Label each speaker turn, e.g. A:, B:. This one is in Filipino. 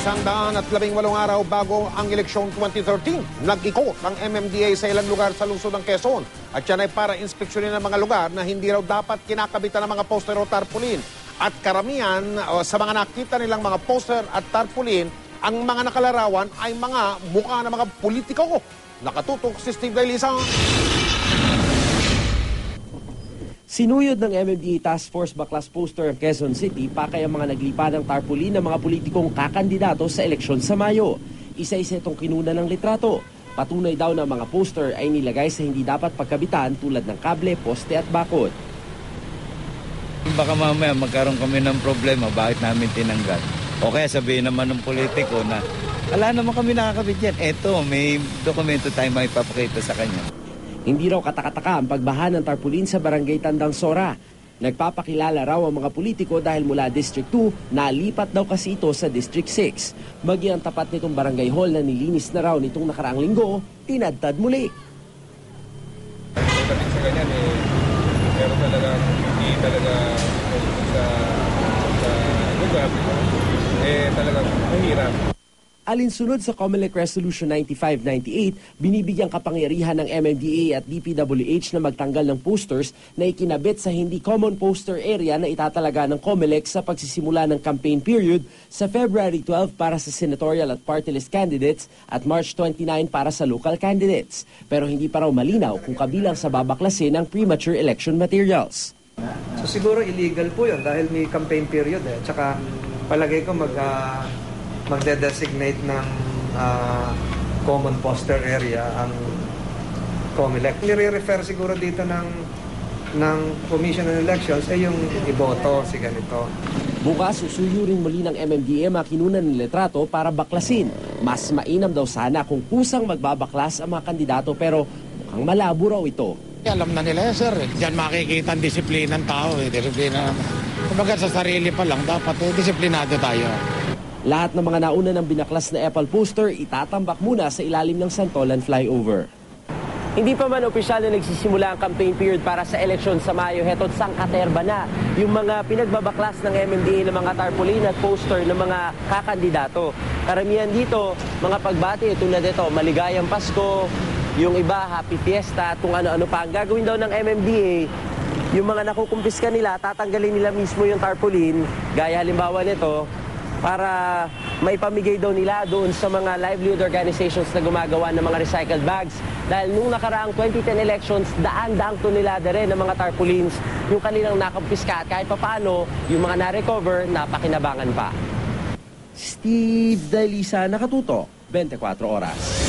A: 118 araw bago ang eleksyon 2013, nag-ikot ang MMDA sa ilang lugar sa lungsod ng Quezon. At yan ay para inspeksyonin ang mga lugar na hindi raw dapat kinakabitan ng mga poster o tarpaulin. At karamihan sa mga nakita nilang mga poster at tarpaulin, ang mga nakalarawan ay mga mukha ng mga politiko. Nakatutok si Steve Gailisa.
B: Sinuyod ng MMDA Task Force Baklas poster ng Quezon City pakay ang mga naglipa ng tarpaulin ng mga politikong kakandidato sa eleksyon sa Mayo. Isa-isa itong kinuna ng litrato. Patunay daw na mga poster ay nilagay sa hindi dapat pagkabitan tulad ng kable, poste at bakod.
C: Baka mamaya magkaroon kami ng problema, bakit namin tinanggal? O kaya sabihin naman ng politiko na wala naman kami nakakabit yan. Eto, may dokumento tayo may papakita sa kanya.
B: Hindi raw katakataka ang pagbaha ng tarpaulin sa barangay Tandang Sora. Nagpapakilala raw ang mga politiko dahil mula District 2, nalipat daw kasi ito sa District 6. Maging ang tapat nitong barangay hall na nilinis na raw nitong nakaraang linggo, tinadtad muli.
D: Pagdating sa ganyan, pero talaga hindi talaga sa lugar, talagang mahirap.
B: Alinsunod sa COMELEC Resolution 9598, binibigyang kapangyarihan ng MMDA at DPWH na magtanggal ng posters na ikinabit sa hindi common poster area na itatalaga ng COMELEC sa pagsisimula ng campaign period sa February 12 para sa senatorial at party list candidates at March 29 para sa local candidates. Pero hindi pa raw malinaw kung kabilang sa babaklasin ng premature election materials.
E: So siguro illegal po yun dahil may campaign period Tsaka palagay ko magde-designate ng common poster area ang COMELEC. Nire-refer siguro dito ng Commission on Elections yung iboto si ganito.
B: Bukas susuyurin muli ng MMDA makinunan ng litrato para baklasin. Mas mainam daw sana kung kusang magbabaklas ang mga kandidato pero mukhang malabo raw ito.
F: Alam na nila sir. Diyan makikita ang disiplina ng tao. Disiplina. Kumbaga sa sarili pa lang dapat disiplinado tayo.
B: Lahat ng mga nauna ng binaklas na Apple poster itatambak muna sa ilalim ng Santolan flyover. Hindi pa man opisyal na nagsisimula ang campaign period para sa eleksyon sa Mayo, heto't sangkaterba na yung mga pinagbabaklas ng MMDA ng mga tarpaulin at poster ng mga kakandidato. Karamihan dito, mga pagbati tulad ito, maligayang Pasko, yung iba, Happy Fiesta, at kung ano-ano pa. Ang gagawin daw ng MMDA, yung mga nakukumpiska nila, tatanggalin nila mismo yung tarpaulin, gaya halimbawa nito, para maipamigay daw nila doon sa mga livelihood organizations na gumagawa ng mga recycled bags. Dahil nung nakaraang 2010 elections, daan-daang tonelada rin ng mga tarpaulins yung kanilang nakampiska at kahit papaano, yung mga na-recover, napakinabangan pa. Steve Dailisa, Nakatutok, 24 Oras.